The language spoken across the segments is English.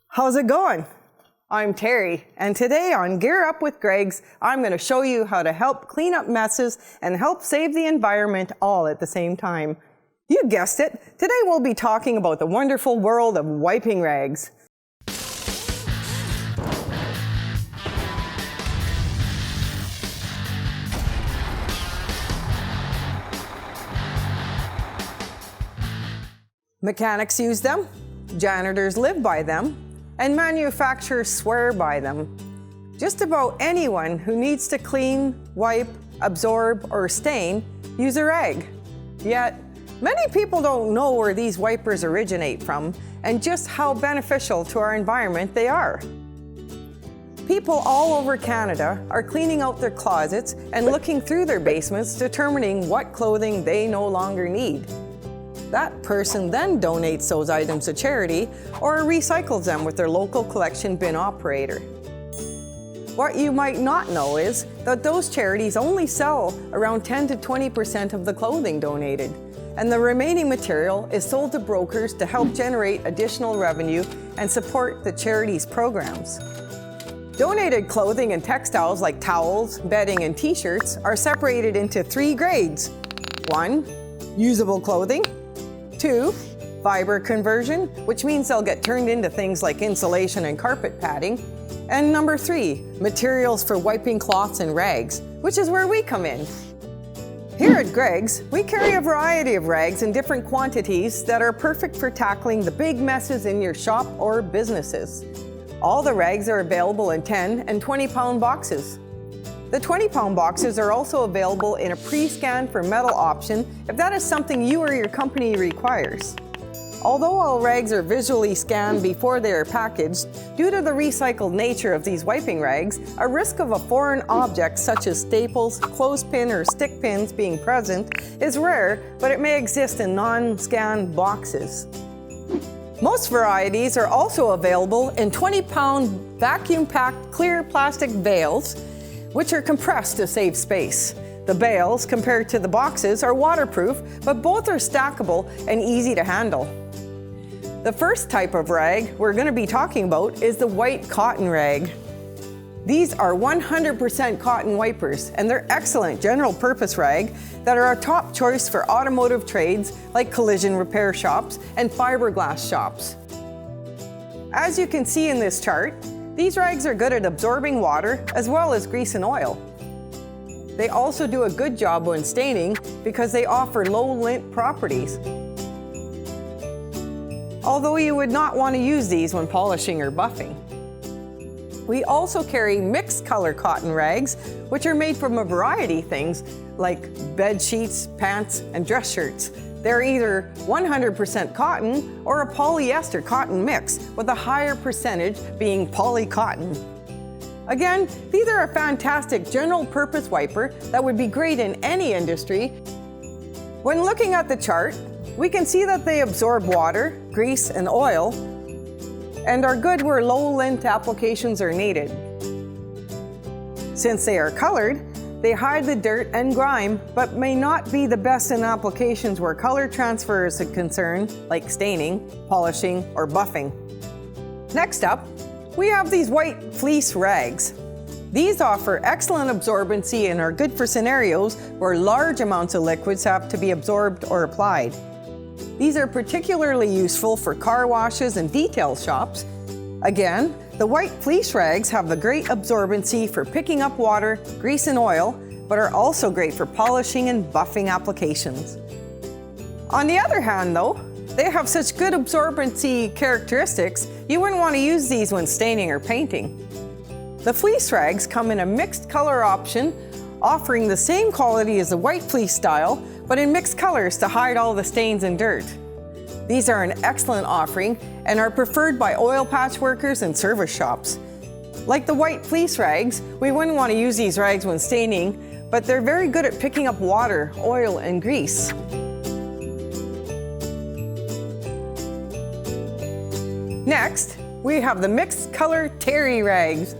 How's it going? I'm Terry, and today on Gear Up with Greg's, I'm going to show you how to help clean up messes and help save the environment all at the same time. You guessed it, today we'll be talking about the wonderful world of wiping rags. Mechanics use them, janitors live by them, and manufacturers swear by them. Just about anyone who needs to clean, wipe, absorb, or stain use a rag. Yet, many people don't know where these wipers originate from and just how beneficial to our environment they are. People all over Canada are cleaning out their closets and looking through their basements, determining what clothing they no longer need. That person then donates those items to charity or recycles them with their local collection bin operator. What you might not know is that those charities only sell around 10 to 20% of the clothing donated, and the remaining material is sold to brokers to help generate additional revenue and support the charity's programs. Donated clothing and textiles like towels, bedding, and t-shirts are separated into 3 grades. 1. Usable clothing. 2. Fiber conversion, which means they'll get turned into things like insulation and carpet padding. And number 3, materials for wiping cloths and rags, which is where we come in. Here at Gregg's, we carry a variety of rags in different quantities that are perfect for tackling the big messes in your shop or businesses. All the rags are available in 10 and 20-pound boxes. The 20-pound boxes are also available in a pre-scan for metal option if that is something you or your company requires. Although all rags are visually scanned before they are packaged, due to the recycled nature of these wiping rags, a risk of a foreign object such as staples, clothespin, or stick pins being present is rare, but it may exist in non-scanned boxes. Most varieties are also available in 20-pound vacuum-packed clear plastic bales, which are compressed to save space. The bales, compared to the boxes, are waterproof, but both are stackable and easy to handle. The first type of rag we're going to be talking about is the white cotton rag. These are 100% cotton wipers, and they're excellent general purpose rag that are a top choice for automotive trades like collision repair shops and fiberglass shops. As you can see in this chart, these rags are good at absorbing water as well as grease and oil. They also do a good job when staining because they offer low lint properties. Although you would not want to use these when polishing or buffing. We also carry mixed color cotton rags, which are made from a variety of things like bed sheets, pants, and dress shirts. They're either 100% cotton or a polyester cotton mix, with a higher percentage being polycotton. Again, these are a fantastic general purpose wiper that would be great in any industry. When looking at the chart, we can see that they absorb water, grease, and oil, and are good where low lint applications are needed. Since they are colored, they hide the dirt and grime, but may not be the best in applications where color transfer is a concern, like staining, polishing, or buffing. Next up, we have these white fleece rags. These offer excellent absorbency and are good for scenarios where large amounts of liquids have to be absorbed or applied. These are particularly useful for car washes and detail shops. Again, the white fleece rags have a great absorbency for picking up water, grease, and oil, but are also great for polishing and buffing applications. On the other hand though, they have such good absorbency characteristics, you wouldn't want to use these when staining or painting. The fleece rags come in a mixed color option, offering the same quality as the white fleece style, but in mixed colors to hide all the stains and dirt. These are an excellent offering and are preferred by oil patch workers and service shops. Like the white fleece rags, we wouldn't want to use these rags when staining, but they're very good at picking up water, oil, and grease. Next, we have the mixed color terry rags.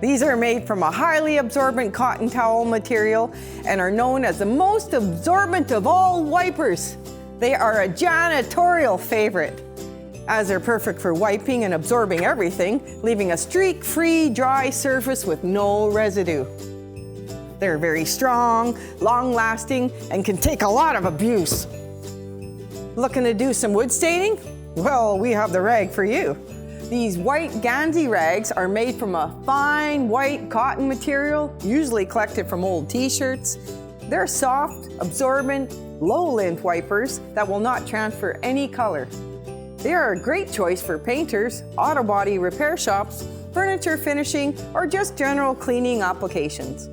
These are made from a highly absorbent cotton towel material and are known as the most absorbent of all wipers. They are a janitorial favorite. as they're perfect for wiping and absorbing everything, leaving a streak-free, dry surface with no residue. They're very strong, long-lasting, and can take a lot of abuse. Looking to do some wood staining? Well, we have the rag for you. These white GANZIE rags are made from a fine white cotton material, usually collected from old t-shirts. They're soft, absorbent, low-lint wipers that will not transfer any color. They are a great choice for painters, auto body repair shops, furniture finishing, or just general cleaning applications.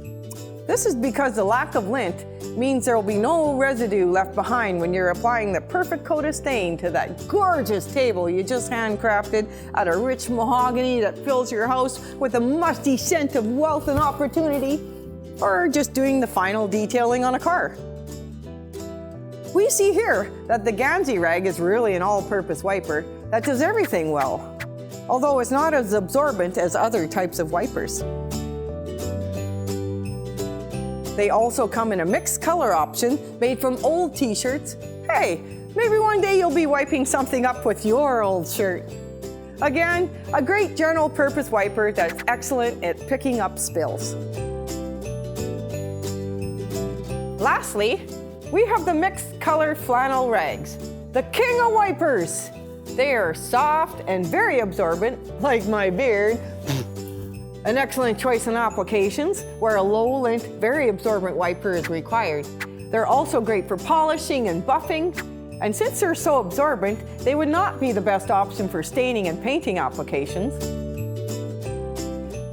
This is because the lack of lint means there will be no residue left behind when you're applying the perfect coat of stain to that gorgeous table you just handcrafted out of rich mahogany that fills your house with a musty scent of wealth and opportunity, or just doing the final detailing on a car. We see here that the GANZIE rag is really an all-purpose wiper that does everything well, although it's not as absorbent as other types of wipers. They also come in a mixed color option made from old t-shirts. Hey, maybe one day you'll be wiping something up with your old shirt. Again, a great general purpose wiper that's excellent at picking up spills. Lastly, we have the mixed color flannel rags, the king of wipers. They are soft and very absorbent, like my beard. An excellent choice in applications where a low-lint, very absorbent wiper is required. They're also great for polishing and buffing, and since they're so absorbent, they would not be the best option for staining and painting applications.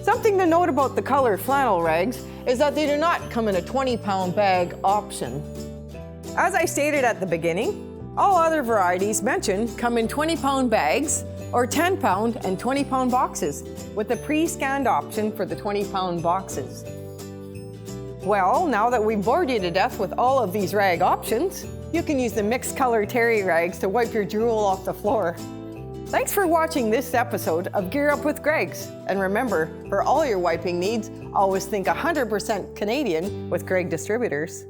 Something to note about the colored flannel rags is that they do not come in a 20-pound bag option. As I stated at the beginning, all other varieties mentioned come in 20-pound bags or 10-pound and 20-pound boxes, with a pre-scanned option for the 20-pound boxes. Well, now that we've bored you to death with all of these rag options, you can use the mixed color terry rags to wipe your drool off the floor. Thanks for watching this episode of Gear Up with Gregg. And remember, for all your wiping needs, always think 100% Canadian with Gregg Distributors.